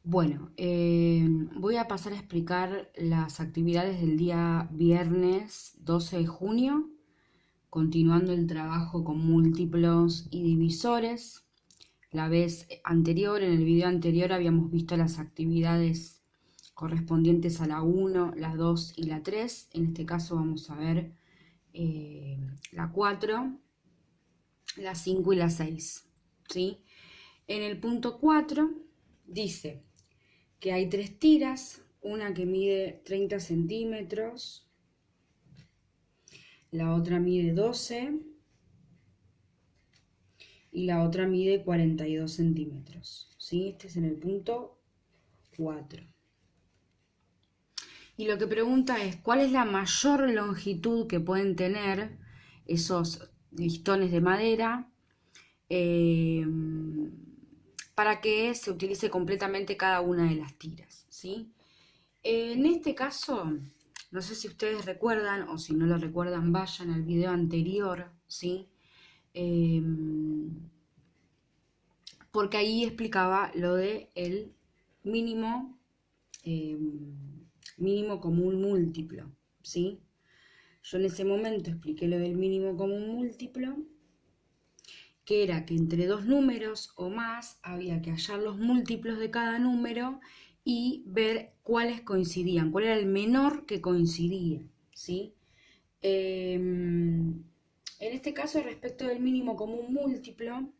Bueno, voy a pasar a explicar las actividades del día viernes 12 de junio, continuando el trabajo con múltiplos y divisores. La vez anterior, en el video anterior, habíamos visto las actividades correspondientes a la 1, la 2 y la 3. En este caso vamos a ver la 4, la 5 y la 6, ¿sí? En el punto 4 dice que hay tres tiras, una que mide 30 centímetros, la otra mide 12 y la otra mide 42 centímetros, ¿sí? Este es en el punto 4. Y lo que pregunta es, ¿cuál es la mayor longitud que pueden tener esos listones de madera para que se utilice completamente cada una de las tiras, ¿sí? En este caso, no sé si ustedes recuerdan, o si no lo recuerdan, vayan al video anterior, ¿sí? Porque ahí explicaba lo de el mínimo, eh, mínimo común múltiplo, ¿sí? Yo en ese momento expliqué lo del mínimo común múltiplo, que era que entre dos números o más había que hallar los múltiplos de cada número y ver cuáles coincidían, cuál era el menor que coincidía, ¿sí? En este caso, respecto del mínimo común múltiplo,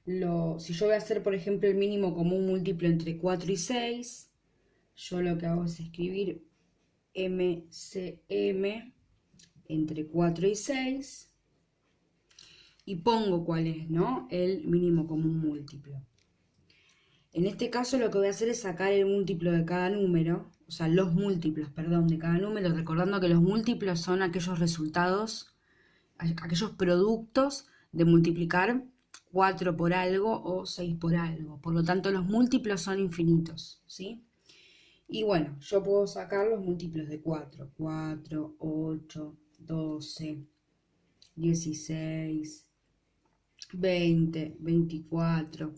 si yo voy a hacer, por ejemplo, el mínimo común múltiplo entre 4 y 6, yo lo que hago es escribir MCM entre 4 y 6 y pongo cuál es, ¿no? El mínimo común múltiplo. En este caso lo que voy a hacer es sacar el múltiplo de cada número, o sea, los múltiplos, perdón, de cada número, recordando que los múltiplos son aquellos resultados, aquellos productos de multiplicar 4 por algo o 6 por algo. Por lo tanto, los múltiplos son infinitos, ¿sí? Y bueno, yo puedo sacar los múltiplos de 4. 4, 8, 12, 16, 20, 24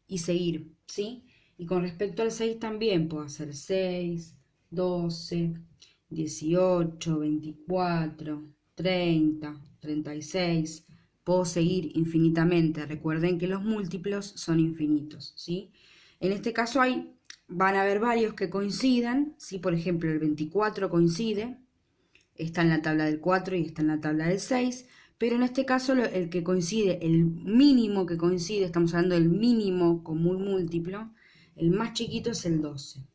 y seguir, ¿sí? Y con respecto al 6 también puedo hacer 6, 12, 18, 24, 30, 36. Puedo seguir infinitamente. Recuerden que los múltiplos son infinitos, ¿sí? En este caso van a haber varios que coincidan, ¿sí? Por ejemplo, el 24 coincide, está en la tabla del 4 y está en la tabla del 6, pero en este caso el que coincide, el mínimo que coincide, estamos hablando del mínimo común múltiplo, el más chiquito es el 12.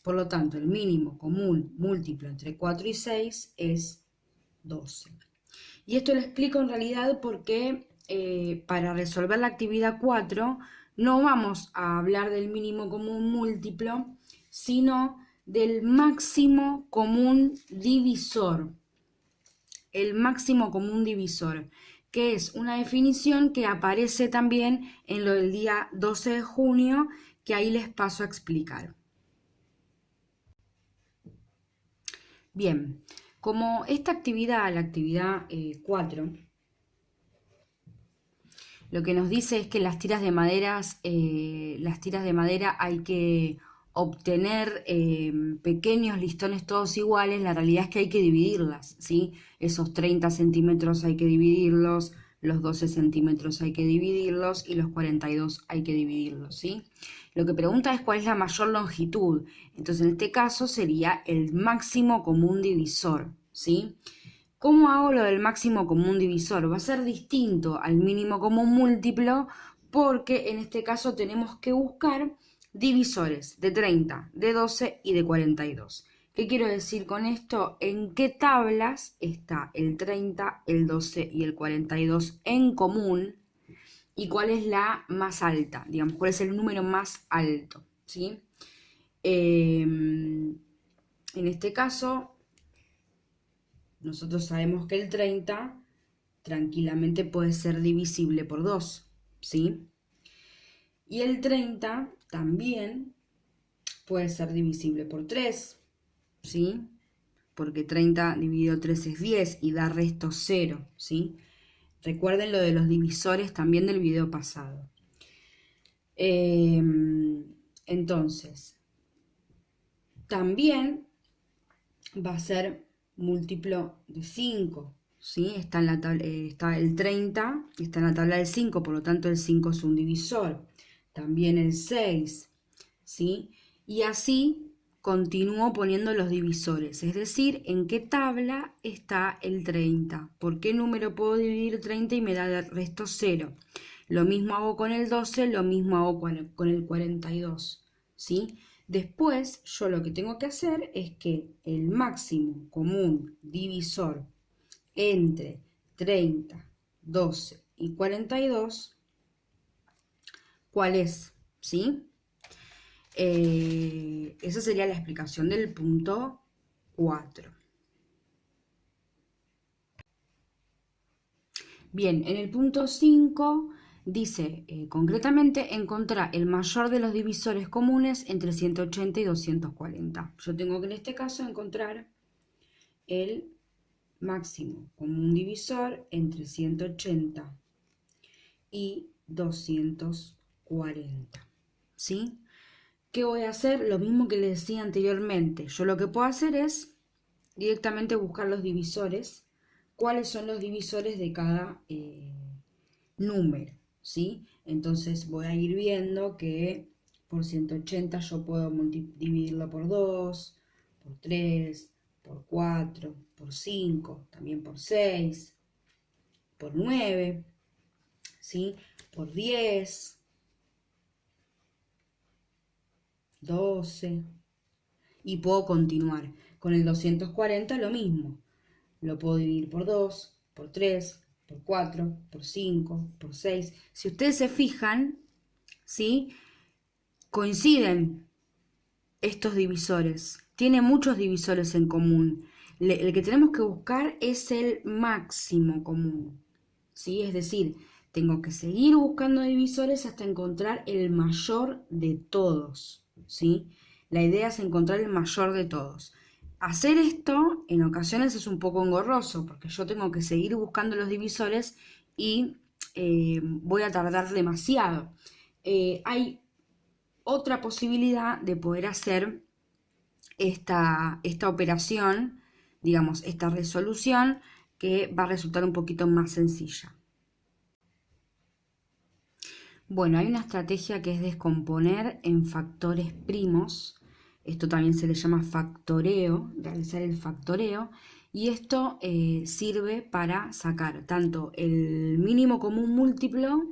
Por lo tanto, el mínimo común múltiplo entre 4 y 6 es 12. Y esto lo explico en realidad porque para resolver la actividad 4 no vamos a hablar del mínimo común múltiplo, sino del máximo común divisor. El máximo común divisor, que es una definición que aparece también en lo del día 12 de junio, que ahí les paso a explicar. Bien, como esta actividad, la actividad 4, lo que nos dice es que las tiras de madera hay que obtener pequeños listones todos iguales. La realidad es que hay que dividirlas, ¿sí? Esos 30 centímetros hay que dividirlos, los 12 centímetros hay que dividirlos y los 42 hay que dividirlos, ¿sí? Lo que pregunta es cuál es la mayor longitud. Entonces, en este caso sería el máximo común divisor, ¿sí? ¿Cómo hago lo del máximo común divisor? Va a ser distinto al mínimo común múltiplo porque en este caso tenemos que buscar divisores de 30, de 12 y de 42. ¿Qué quiero decir con esto? ¿En qué tablas está el 30, el 12 y el 42 en común? ¿Y cuál es la más alta? Digamos, ¿cuál es el número más alto? ¿Sí? En este caso, nosotros sabemos que el 30 tranquilamente puede ser divisible por 2, ¿sí? Y el 30 también puede ser divisible por 3, ¿sí? Porque 30 dividido 3 es 10 y da resto 0, ¿sí? Recuerden lo de los divisores también del video pasado. Entonces, también va a ser múltiplo de 5, ¿sí? Está el 30, está en la tabla del 5, por lo tanto el 5 es un divisor. También el 6, ¿sí? Y así continúo poniendo los divisores, es decir, en qué tabla está el 30, por qué número puedo dividir 30 y me da el resto 0. Lo mismo hago con el 12, lo mismo hago con el 42, ¿sí? Después yo lo que tengo que hacer es que el máximo común divisor entre 30, 12 y 42, ¿cuál es? ¿Sí? Esa sería la explicación del punto 4. Bien, en el punto 5 dice concretamente encontrar el mayor de los divisores comunes entre 180 y 240. Yo tengo que en este caso encontrar el máximo común divisor entre 180 y 240. ¿Sí? ¿Qué voy a hacer? Lo mismo que les decía anteriormente. Yo lo que puedo hacer es directamente buscar los divisores. ¿Cuáles son los divisores de cada número? ¿Sí? Entonces voy a ir viendo que por 180 yo puedo dividirlo por 2, por 3, por 4, por 5, también por 6, por 9, ¿sí? Por 10, 12, y puedo continuar. Con el 240 lo mismo. Lo puedo dividir por 2, por 3, por 4, por 5, por 6. Si ustedes se fijan, ¿sí? Coinciden estos divisores. Tiene muchos divisores en común. El que tenemos que buscar es el máximo común, ¿sí? Es decir, tengo que seguir buscando divisores hasta encontrar el mayor de todos, ¿sí? La idea es encontrar el mayor de todos. Hacer esto en ocasiones es un poco engorroso porque yo tengo que seguir buscando los divisores y voy a tardar demasiado. Hay otra posibilidad de poder hacer esta operación, digamos, esta resolución, que va a resultar un poquito más sencilla. Bueno, hay una estrategia que es descomponer en factores primos. Esto también se le llama factoreo, realizar el factoreo. Y esto sirve para sacar tanto el mínimo común múltiplo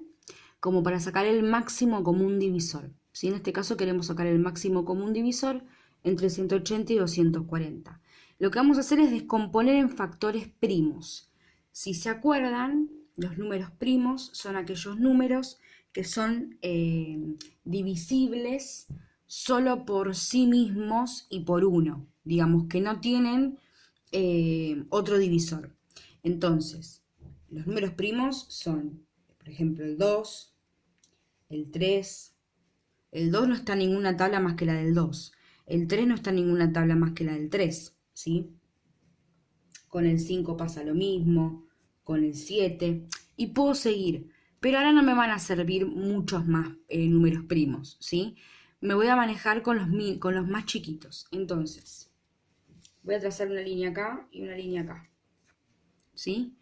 como para sacar el máximo común divisor. Si en este caso queremos sacar el máximo común divisor entre 180 y 240. Lo que vamos a hacer es descomponer en factores primos. Si se acuerdan, los números primos son aquellos números que son divisibles solo por sí mismos y por uno, digamos que no tienen otro divisor. Entonces, los números primos son, por ejemplo, el 2, el 3, el 2 no está en ninguna tabla más que la del 2, el 3 no está en ninguna tabla más que la del 3, ¿sí? Con el 5 pasa lo mismo, con el 7, y puedo seguir. Pero ahora no me van a servir muchos más números primos, ¿sí? Me voy a manejar con los más chiquitos. Entonces, voy a trazar una línea acá y una línea acá, ¿sí?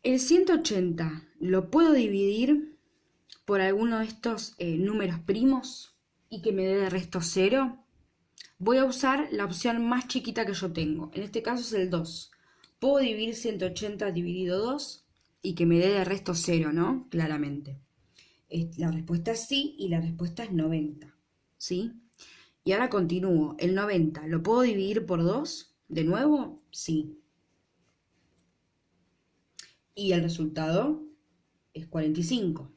El 180 lo puedo dividir por alguno de estos números primos y que me dé de resto 0. Voy a usar la opción más chiquita que yo tengo. En este caso es el 2. Puedo dividir 180 dividido 2 y que me dé de resto 0, ¿no? Claramente. La respuesta es sí y la respuesta es 90, ¿sí? Y ahora continúo. El 90, ¿lo puedo dividir por 2? ¿De nuevo? Sí. Y el resultado es 45.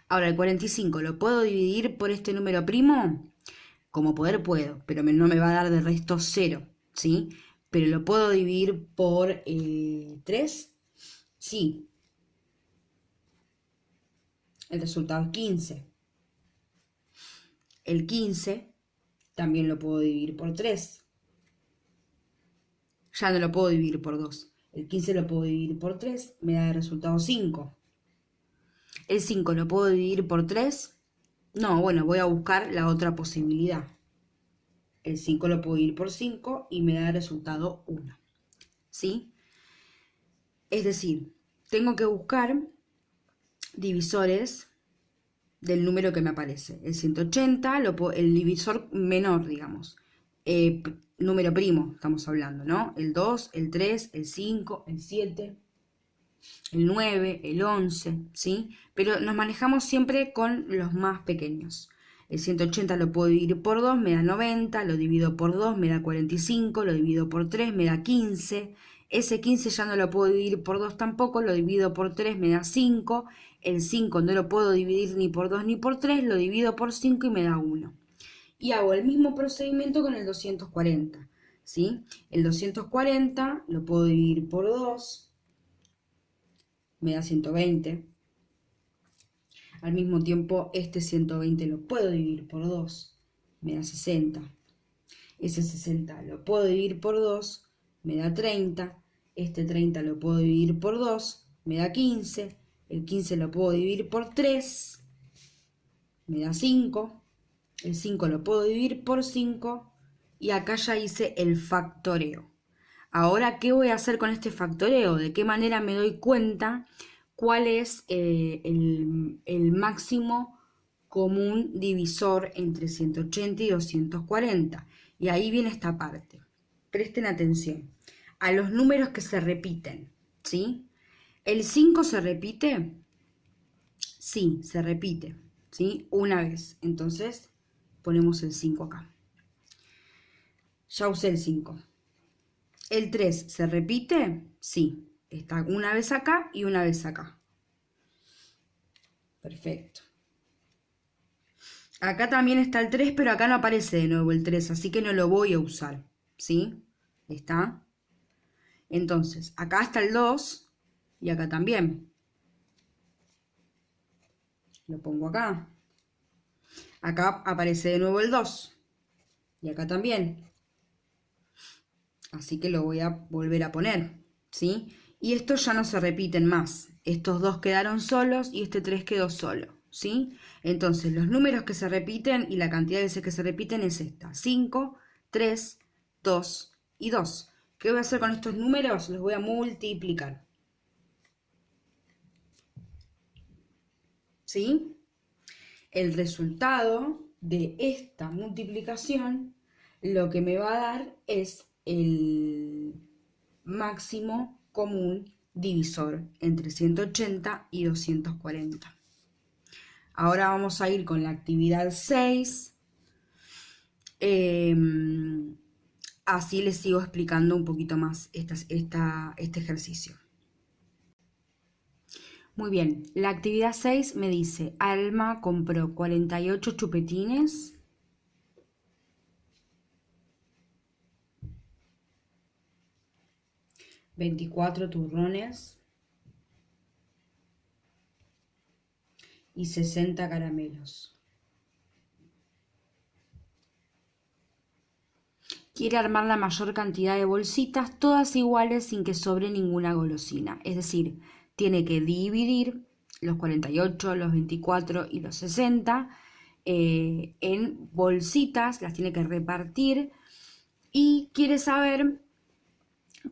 Ahora, el 45, ¿lo puedo dividir por este número primo? Como poder puedo, pero no me va a dar de resto 0, ¿sí? Pero lo puedo dividir por 3, sí. El resultado es 15. El 15 también lo puedo dividir por 3. Ya no lo puedo dividir por 2. El 15 lo puedo dividir por 3, me da de resultado 5. El 5 lo puedo dividir por 3. No, bueno, voy a buscar la otra posibilidad. El 5 lo puedo dividir por 5 y me da de resultado 1. ¿Sí? Es decir, tengo que buscar divisores del número que me aparece. El 180, el divisor menor, digamos. Número primo, estamos hablando, ¿no? El 2, el 3, el 5, el 7, el 9, el 11, ¿sí? Pero nos manejamos siempre con los más pequeños. El 180 lo puedo dividir por 2, me da 90, lo divido por 2, me da 45, lo divido por 3, me da 15. Ese 15 ya no lo puedo dividir por 2 tampoco, lo divido por 3, me da 5. El 5 no lo puedo dividir ni por 2 ni por 3, lo divido por 5 y me da 1. Y hago el mismo procedimiento con el 240, ¿sí? El 240 lo puedo dividir por 2, me da 120. Al mismo tiempo, este 120 lo puedo dividir por 2, me da 60. Ese 60 lo puedo dividir por 2, me da 30. Este 30 lo puedo dividir por 2, me da 15. El 15 lo puedo dividir por 3, me da 5. El 5 lo puedo dividir por 5 y acá ya hice el factoreo. Ahora, ¿qué voy a hacer con este factoreo? ¿De qué manera me doy cuenta cuál es el máximo común divisor entre 180 y 240? Y ahí viene esta parte. Presten atención a los números que se repiten, ¿sí? ¿El 5 se repite? Sí, se repite, ¿sí? Una vez. Entonces, ponemos el 5 acá. Ya usé el 5. ¿El 3 se repite? Sí. Está una vez acá y una vez acá. Perfecto. Acá también está el 3, pero acá no aparece de nuevo el 3, así que no lo voy a usar. ¿Sí? ¿Está? Entonces, acá está el 2 y acá también. Lo pongo acá. Acá aparece de nuevo el 2 y acá también. Así que lo voy a volver a poner, ¿sí? Y estos ya no se repiten más. Estos 2 quedaron solos y este 3 quedó solo, ¿sí? Entonces, los números que se repiten y la cantidad de veces que se repiten es esta. 5, 3, 2 y 2. ¿Qué voy a hacer con estos números? Los voy a multiplicar. ¿Sí? El resultado de esta multiplicación lo que me va a dar es el máximo común divisor entre 180 y 240. Ahora vamos a ir con la actividad 6. Así les sigo explicando un poquito más este ejercicio. Muy bien, la actividad 6 me dice, Alma compró 48 chupetines, 24 turrones y 60 caramelos. Quiere armar la mayor cantidad de bolsitas, todas iguales sin que sobre ninguna golosina. Es decir, tiene que dividir los 48, los 24 y los 60 en bolsitas, las tiene que repartir y quiere saber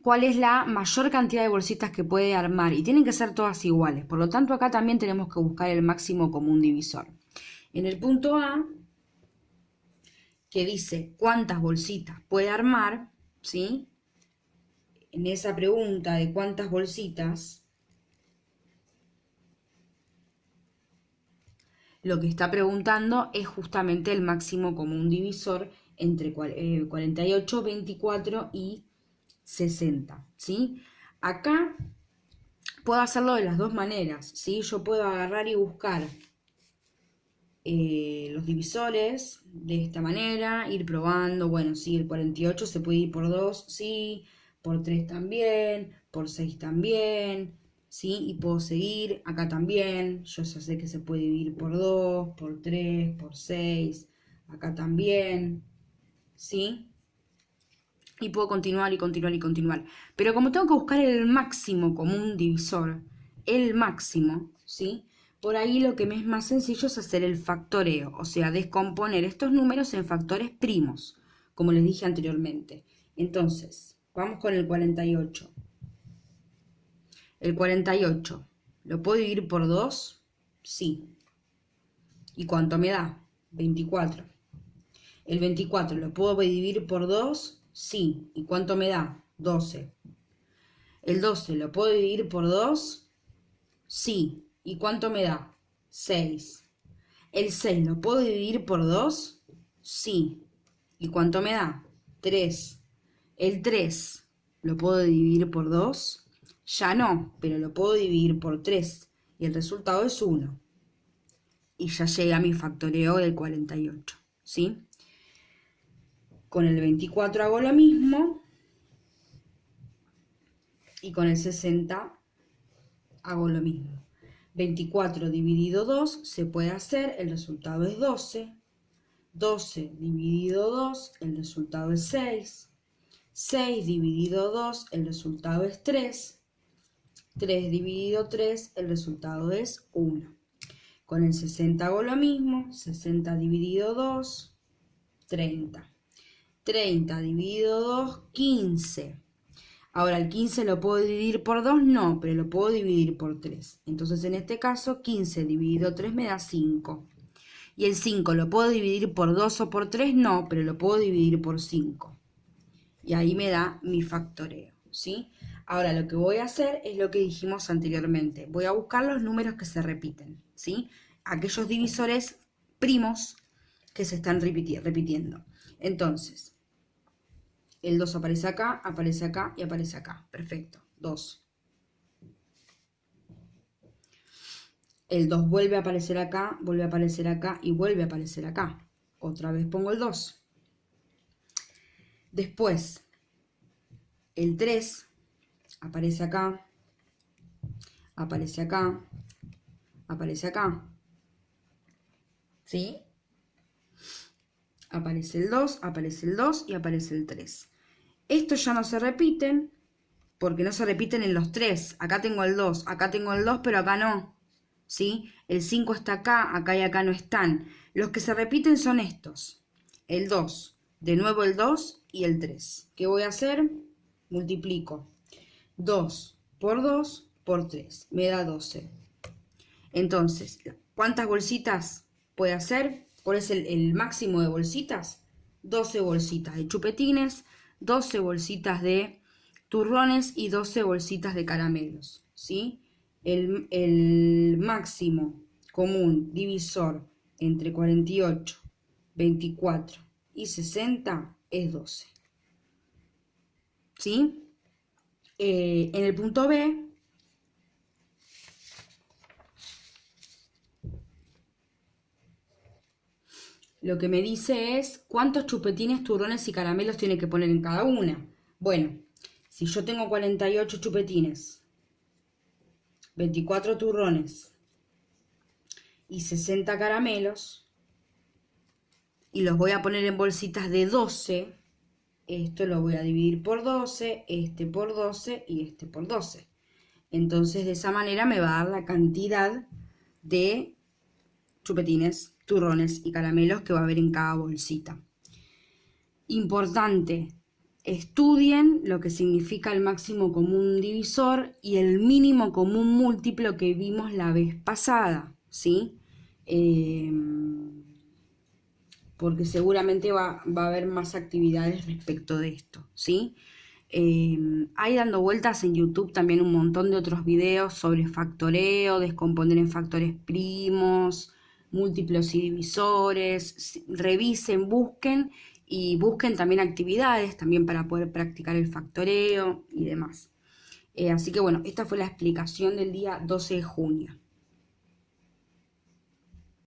cuál es la mayor cantidad de bolsitas que puede armar y tienen que ser todas iguales. Por lo tanto, acá también tenemos que buscar el máximo común divisor. En el punto A, que dice cuántas bolsitas puede armar, ¿sí? En esa pregunta de cuántas bolsitas, lo que está preguntando es justamente el máximo común divisor entre 48, 24 y 60, ¿sí? Acá puedo hacerlo de las dos maneras, ¿sí? Yo puedo agarrar y buscar los divisores de esta manera, ir probando, bueno, sí, el 48 se puede ir por 2, sí, por 3 también, por 6 también, sí, y puedo seguir acá también, yo ya sé que se puede dividir por 2, por 3, por 6, acá también, sí. Y puedo continuar y continuar y continuar. Pero como tengo que buscar el máximo común divisor, el máximo, ¿sí? Por ahí lo que me es más sencillo es hacer el factoreo, o sea, descomponer estos números en factores primos, como les dije anteriormente. Entonces, vamos con el 48. El 48, ¿lo puedo dividir por 2? Sí. ¿Y cuánto me da? 24. El 24, ¿lo puedo dividir por 2? Sí. ¿Y cuánto me da? 12. El 12, ¿lo puedo dividir por 2? Sí. ¿Y cuánto me da? 6. El 6, ¿lo puedo dividir por 2? Sí. ¿Y cuánto me da? 3. El 3, ¿lo puedo dividir por 2? Ya no, pero lo puedo dividir por 3 y el resultado es 1. Y ya llega a mi factoreo del 48, ¿sí? Con el 24 hago lo mismo y con el 60 hago lo mismo. 24 dividido 2 se puede hacer, el resultado es 12. 12 dividido 2, el resultado es 6. 6 dividido 2, el resultado es 3. 3 dividido 3, el resultado es 1. Con el 60 hago lo mismo. 60 dividido 2, 30. 30 dividido 2, 15. Ahora, ¿el 15 lo puedo dividir por 2? No, pero lo puedo dividir por 3. Entonces, en este caso, 15 dividido 3 me da 5. ¿Y el 5 lo puedo dividir por 2 o por 3? No, pero lo puedo dividir por 5. Y ahí me da mi factoreo, ¿sí? Ahora lo que voy a hacer es lo que dijimos anteriormente. Voy a buscar los números que se repiten, ¿sí? Aquellos divisores primos que se están repitiendo. Entonces, el 2 aparece acá y aparece acá. Perfecto, 2. El 2 vuelve a aparecer acá y vuelve a aparecer acá. Otra vez pongo el 2. Después, el 3 aparece acá, aparece acá, aparece acá. ¿Sí? Aparece el 2 y aparece el 3. Estos ya no se repiten, porque no se repiten en los 3. Acá tengo el 2, pero acá no. ¿Sí? El 5 está acá y acá no están. Los que se repiten son estos. El 2, de nuevo el 2 y el 3. ¿Qué voy a hacer? Multiplico 2 por 2 por 3. Me da 12. Entonces, ¿cuántas bolsitas puede hacer? ¿Cuál es el máximo de bolsitas? 12 bolsitas de chupetines, 12 bolsitas de turrones y 12 bolsitas de caramelos, ¿sí? El máximo común divisor entre 48, 24 y 60 es 12, ¿sí? En el punto B, lo que me dice es cuántos chupetines, turrones y caramelos tiene que poner en cada una. Bueno, si yo tengo 48 chupetines, 24 turrones y 60 caramelos, y los voy a poner en bolsitas de 12, esto lo voy a dividir por 12, este por 12 y este por 12. Entonces, de esa manera me va a dar la cantidad de chupetines, turrones y caramelos que va a haber en cada bolsita. Importante, estudien lo que significa el máximo común divisor y el mínimo común múltiplo que vimos la vez pasada, ¿sí? Porque seguramente va a haber más actividades respecto de esto, ¿sí? Hay dando vueltas en YouTube también un montón de otros videos sobre factoreo, descomponer en factores primos, múltiplos y divisores. Revisen, busquen y busquen también actividades también para poder practicar el factoreo y demás. Así que bueno, esta fue la explicación del día 12 de junio.